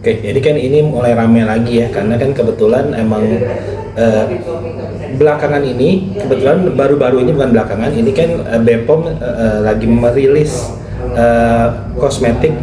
Oke, jadi kan ini mulai rame lagi ya, karena kan kebetulan emang eh, belakangan ini, kebetulan baru-baru ini bukan belakangan, ini kan BPOM lagi merilis eh, kosmetik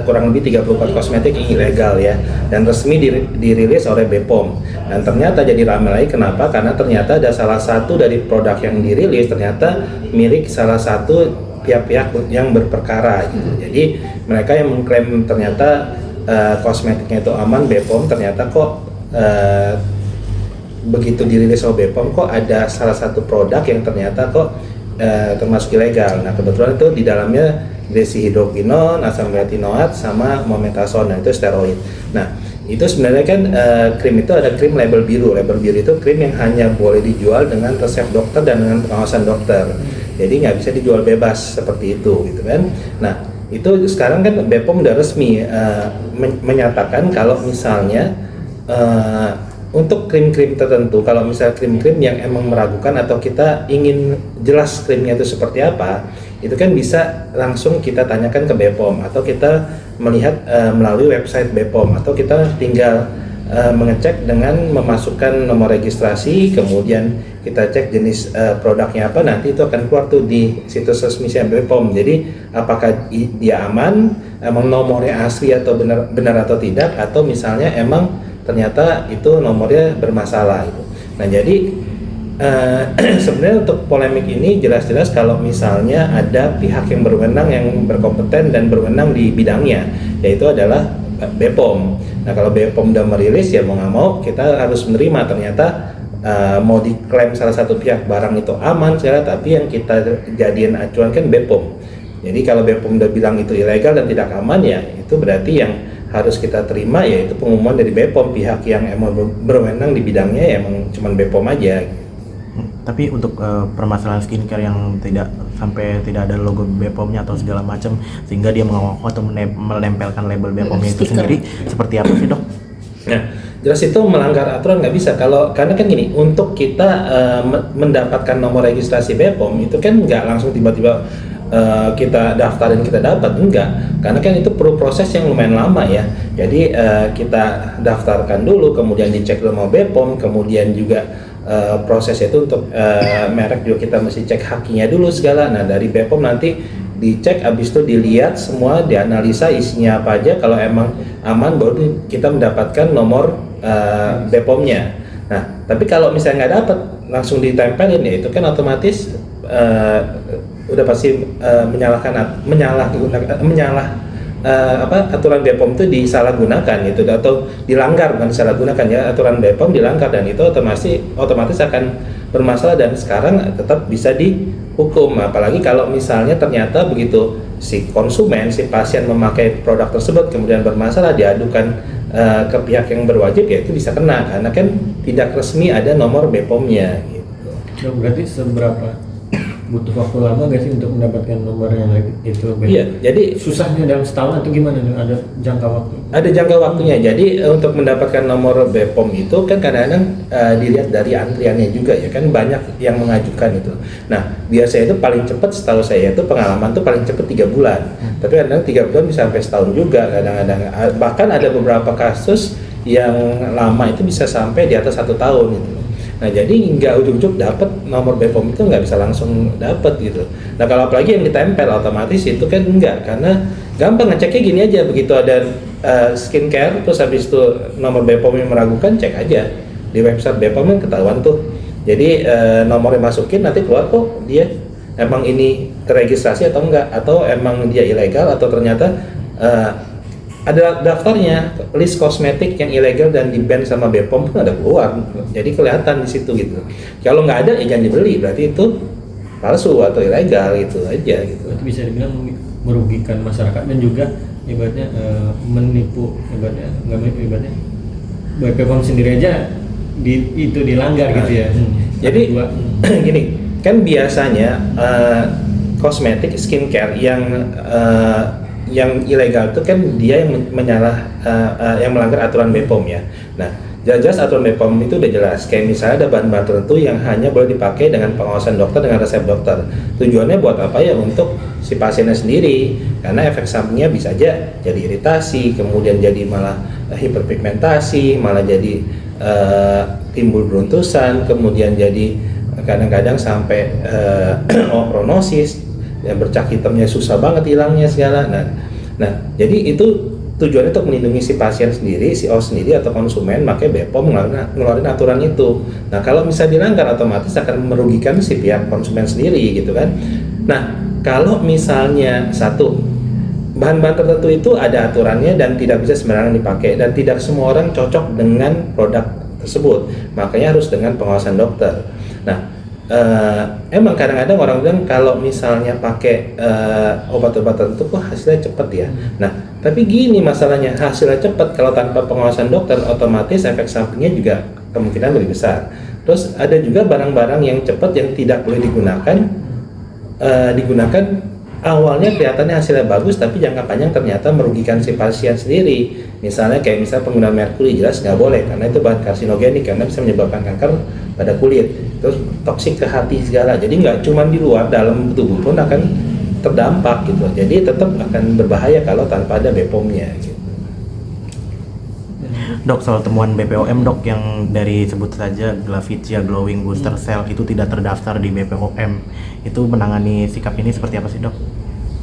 kurang lebih 34 kosmetik yang ilegal ya, dan resmi dirilis oleh BPOM. Dan ternyata jadi ramai lagi, kenapa? Karena ternyata ada salah satu dari produk yang dirilis ternyata milik salah satu pihak-pihak yang berperkara gitu. Jadi mereka yang mengklaim ternyata kosmetiknya itu aman, BPOM ternyata kok begitu dirilis oleh BPOM kok ada salah satu produk yang ternyata kok termasuk ilegal. Nah kebetulan itu di dalamnya deshydroquinone, asam retinoat, sama mometasone, nah itu steroid. Nah itu sebenarnya kan krim itu ada krim label biru. Label biru itu krim yang hanya boleh dijual dengan resep dokter dan dengan pengawasan dokter. Jadi nggak bisa dijual bebas seperti itu gitu kan. Nah itu sekarang kan BPOM udah resmi menyatakan kalau misalnya untuk krim-krim tertentu, kalau misalnya krim-krim yang emang meragukan atau kita ingin jelas krimnya itu seperti apa, itu kan bisa langsung kita tanyakan ke BPOM atau kita melihat melalui website BPOM, atau kita tinggal mengecek dengan memasukkan nomor registrasi, kemudian kita cek jenis produknya apa, nanti itu akan keluar tuh di situs resmi BPOM. Jadi apakah dia aman, emang nomornya asli atau benar atau tidak, atau misalnya emang ternyata itu nomornya bermasalah gitu. Nah jadi sebenarnya untuk polemik ini jelas-jelas kalau misalnya ada pihak yang berwenang, yang berkompeten dan berwenang di bidangnya, yaitu adalah BPOM. Nah kalau BPOM udah merilis, ya mau nggak mau kita harus menerima. Ternyata mau diklaim salah satu pihak barang itu aman segala, tapi yang kita jadiin acuan kan BPOM. Jadi kalau BPOM udah bilang itu ilegal dan tidak aman, ya itu berarti yang harus kita terima yaitu pengumuman dari BPOM. Pihak yang emang berwenang di bidangnya ya emang cuman BPOM aja. Tapi untuk permasalahan skincare yang tidak ada logo BPOM-nya atau segala macam, sehingga dia mengaku atau menempelkan label BPOM-nya itu sendiri, seperti apa sih dok? Nah, jelas itu melanggar aturan, nggak bisa. Karena kan gini, untuk kita mendapatkan nomor registrasi BPOM itu kan nggak langsung tiba-tiba kita daftarin kita dapat, enggak, karena kan itu perlu proses yang lumayan lama ya. Jadi kita daftarkan dulu, kemudian dicek sama BPOM, kemudian juga proses itu untuk merek juga kita mesti cek hakinya dulu segala. Nah dari BPOM nanti dicek, habis itu dilihat semua, dianalisa isinya apa aja. Kalau emang aman baru kita mendapatkan nomor BPOM-nya. Nah tapi kalau misalnya nggak dapat langsung ditempelin, ya itu kan otomatis udah pasti aturan BPOM itu disalahgunakan gitu, atau dilanggar, bukan disalahgunakan ya, aturan BPOM dilanggar, dan itu otomatis akan bermasalah dan sekarang tetap bisa dihukum. Apalagi kalau misalnya ternyata begitu si konsumen, si pasien memakai produk tersebut kemudian bermasalah, diadukan ke pihak yang berwajib, ya itu bisa kena karena kan tidak resmi ada nomor BPOM-nya gitu. Nah, berarti seberapa butuh waktu lama gak sih untuk mendapatkan nomor yang itu? Iya, jadi susahnya dalam setahun atau gimana? Ada jangka waktu? Ada jangka waktunya. Jadi untuk mendapatkan nomor BPOM itu kan kadang-kadang dilihat dari antriannya juga ya, kan banyak yang mengajukan itu. Nah biasanya itu paling cepat, setahu saya itu pengalaman tuh paling cepat 3 bulan. Tapi kadang-kadang 3 bulan bisa sampai setahun juga kadang-kadang. Bahkan ada beberapa kasus yang lama itu bisa sampai di atas 1 tahun gitu. Nah jadi nggak ujuk-ujuk dapat nomor BPOM itu nggak bisa langsung dapat gitu. Nah kalau apalagi yang ditempel otomatis itu kan enggak, karena gampang ngeceknya gini aja, begitu ada skincare terus habis itu nomor BPOM yang meragukan, cek aja di website BPOM kan ketahuan tuh. Jadi nomor yang masukin nanti keluar kok dia emang ini terregistrasi atau enggak, atau emang dia ilegal, atau ternyata ada daftarnya, list kosmetik yang ilegal dan di-ban sama BPOM pun ada keluar, jadi kelihatan di situ gitu. Kalau nggak ada ya jangan dibeli, berarti itu palsu atau ilegal gitu aja gitu. Itu bisa dibilang merugikan masyarakat dan juga ibaratnya menipu, ibaratnya BPOM sendiri aja itu dilanggar gitu ya. Jadi gini, kan biasanya kosmetik skincare yang ilegal itu kan dia yang yang melanggar aturan BPOM ya. Nah, jelas aturan BPOM itu udah jelas. Kayak misalnya ada bahan-bahan tertentu yang hanya boleh dipakai dengan pengawasan dokter dengan resep dokter. Tujuannya buat apa ya? Untuk si pasiennya sendiri. Karena efek sampingnya bisa aja jadi iritasi, kemudian jadi malah hiperpigmentasi, malah jadi timbul beruntusan, kemudian jadi kadang-kadang sampai prognosis, bercak hitamnya susah banget hilangnya segala. Nah, jadi itu tujuannya untuk melindungi si pasien sendiri, si O sendiri atau konsumen, makanya BPOM ngeluarin aturan itu. Nah, kalau misalnya dilanggar otomatis akan merugikan si pihak konsumen sendiri gitu kan. Nah, kalau misalnya satu bahan-bahan tertentu itu ada aturannya dan tidak bisa sembarangan dipakai dan tidak semua orang cocok dengan produk tersebut, makanya harus dengan pengawasan dokter. Nah, emang kadang-kadang orang bilang kalau misalnya pakai obat-obat tertentu kok hasilnya cepat ya. Nah, tapi gini masalahnya, hasilnya cepat kalau tanpa pengawasan dokter otomatis efek sampingnya juga kemungkinan lebih besar. Terus ada juga barang-barang yang cepat yang tidak boleh digunakan awalnya kelihatannya hasilnya bagus tapi jangka panjang ternyata merugikan si pasien sendiri. Misalnya penggunaan merkuri jelas nggak boleh karena itu bahan karsinogenik, karena bisa menyebabkan kanker pada kulit, terus toksik ke hati segala. Jadi nggak cuma di luar, dalam tubuh pun akan terdampak gitu. Jadi tetap akan berbahaya kalau tanpa ada BPOM-nya gitu. Dok, soal temuan BPOM dok yang dari sebut saja Glavitia Glowing Booster Cell itu tidak terdaftar di BPOM, itu menangani sikap ini seperti apa sih dok?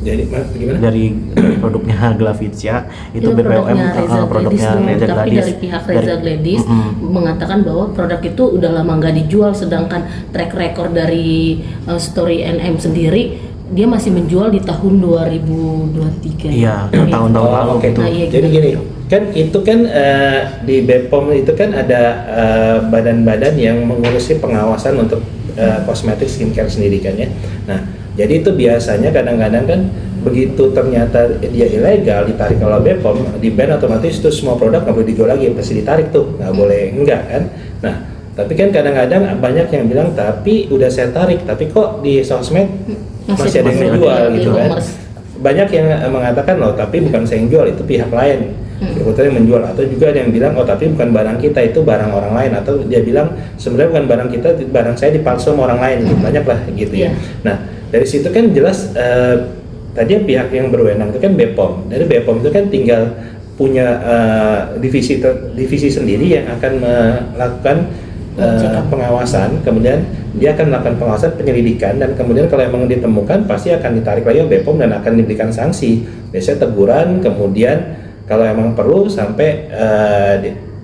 Jadi gimana? Dari produknya Glavitia itu BPOM produknya Reza tapi Gladys, dari pihak Reza Gladys mengatakan bahwa produk itu udah lama nggak dijual, sedangkan track record dari Story NM sendiri dia masih menjual di tahun 2023. Iya, tahun-tahun lalu gitu. Nah, iya, Jadi gini, kan itu kan di BPOM itu kan ada badan-badan yang mengurusi pengawasan untuk kosmetik skincare sendiri kan ya. Nah, jadi itu biasanya kadang-kadang kan begitu ternyata dia ilegal ditarik oleh BPOM, di ban otomatis itu semua produk nggak boleh dijual lagi, pasti ditarik tuh, nggak boleh enggak kan. Nah, tapi kan kadang-kadang banyak yang bilang tapi udah saya tarik, tapi kok di sosmed masih ada yang jual gitu kan. Banyak yang mengatakan loh tapi bukan saya yang jual, itu pihak lain yang menjual, atau juga ada yang bilang oh tapi bukan barang kita, itu barang orang lain, atau dia bilang sebenarnya bukan barang kita, barang saya dipalsu sama orang lain gitu. Banyak lah gitu ya. Nah, dari situ kan jelas tadi pihak yang berwenang itu kan BPOM. Dari BPOM itu kan tinggal punya divisi sendiri yang akan melakukan pengawasan, kemudian dia akan melakukan pengawasan penyelidikan, dan kemudian kalau memang ditemukan pasti akan ditarik lagi oleh BPOM dan akan diberikan sanksi, biasanya teguran, kemudian kalau emang perlu sampai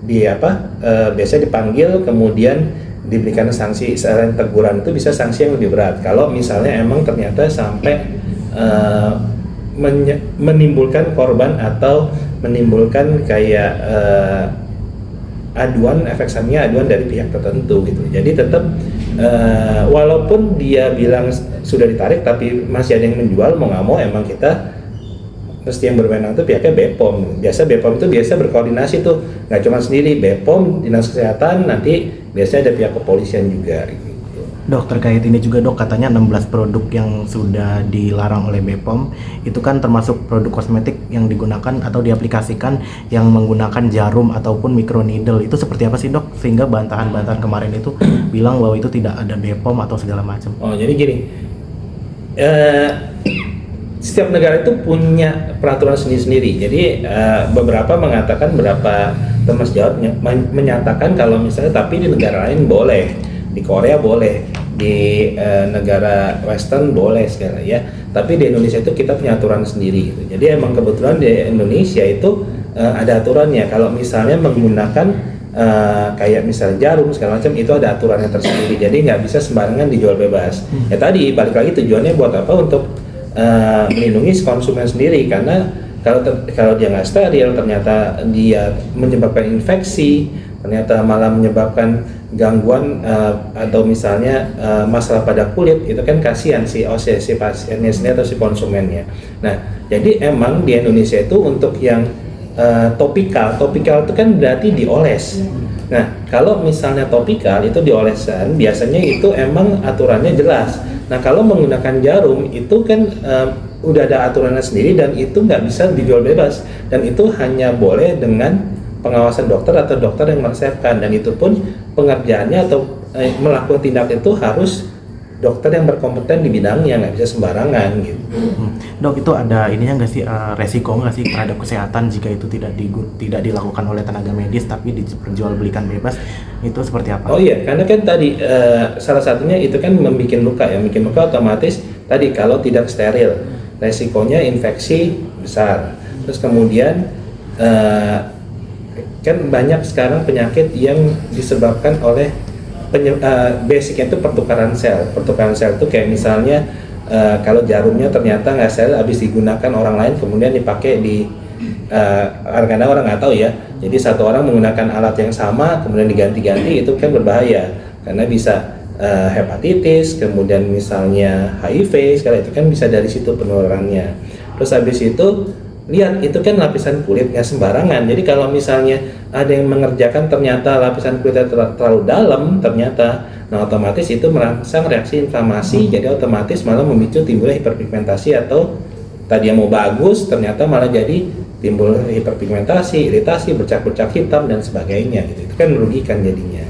biasanya dipanggil, kemudian diberikan sanksi. Selain teguran itu bisa sanksi yang lebih berat kalau misalnya emang ternyata sampai menimbulkan korban atau menimbulkan kayak aduan, efek sampingnya aduan dari pihak tertentu gitu. Jadi tetap walaupun dia bilang sudah ditarik tapi masih ada yang menjual, mau nggak mau emang kita mesti yang berwenang itu pihaknya BPOM. Biasa BPOM itu biasa berkoordinasi tuh, nggak cuma sendiri, BPOM, Dinas Kesehatan, nanti biasanya ada pihak kepolisian juga gitu. Dok, terkait ini juga dok, katanya 16 produk yang sudah dilarang oleh BPOM itu kan termasuk produk kosmetik yang digunakan atau diaplikasikan yang menggunakan jarum ataupun microneedle. Itu seperti apa sih dok? Sehingga bantahan-bantahan kemarin itu bilang bahwa itu tidak ada BPOM atau segala macam. Oh, jadi gini, setiap negara itu punya peraturan sendiri-sendiri. Jadi beberapa mengatakan, beberapa teman sejawat menyatakan kalau misalnya tapi di negara lain boleh, di Korea boleh, di negara Western boleh segala ya. Tapi di Indonesia itu kita punya aturan sendiri. Gitu. Jadi emang kebetulan di Indonesia itu ada aturannya. Kalau misalnya menggunakan kayak misalnya jarum segala macam, itu ada aturannya tersendiri. Jadi nggak bisa sembarangan dijual bebas. Ya tadi balik lagi tujuannya buat apa? Untuk melindungi konsumen sendiri, karena kalau dia nggak steril ternyata dia menyebabkan infeksi, ternyata malah menyebabkan gangguan atau misalnya masalah pada kulit, itu kan kasihan si pasiennya sendiri atau si konsumennya. Nah, jadi emang di Indonesia itu untuk yang topikal itu kan berarti dioles. Nah, kalau misalnya topikal itu diolesan, biasanya itu emang aturannya jelas. Nah, kalau menggunakan jarum itu kan udah ada aturannya sendiri dan itu nggak bisa dijual bebas, dan itu hanya boleh dengan pengawasan dokter atau dokter yang meresepkan, dan itu pun pengerjaannya atau melakukan tindak itu harus dokter yang berkompeten di bidangnya, nggak bisa sembarangan gitu. Dok, itu ada ininya nggak sih, resiko nggak sih terhadap kesehatan jika itu tidak dilakukan oleh tenaga medis tapi diperjualbelikan bebas, itu seperti apa? Oh iya, karena kan tadi salah satunya itu kan membuat luka ya, bikin luka otomatis tadi kalau tidak steril, resikonya infeksi besar. Terus kemudian kan banyak sekarang penyakit yang disebabkan oleh basicnya itu pertukaran sel. Pertukaran sel itu kayak misalnya kalau jarumnya ternyata nggak steril, habis digunakan orang lain kemudian dipakai di karena orang nggak tahu ya. Jadi satu orang menggunakan alat yang sama kemudian diganti-ganti, itu kan berbahaya karena bisa hepatitis, kemudian misalnya HIV, segala itu kan bisa dari situ penularannya. Terus habis itu lihat itu kan lapisan kulitnya sembarangan. Jadi kalau misalnya ada yang mengerjakan ternyata lapisan kulitnya terlalu dalam ternyata, nah otomatis itu merangsang reaksi inflamasi, jadi otomatis malah memicu timbulnya hiperpigmentasi, atau tadi yang mau bagus ternyata malah jadi timbul hiperpigmentasi, iritasi, bercak-bercak hitam dan sebagainya gitu. Itu kan merugikan jadinya.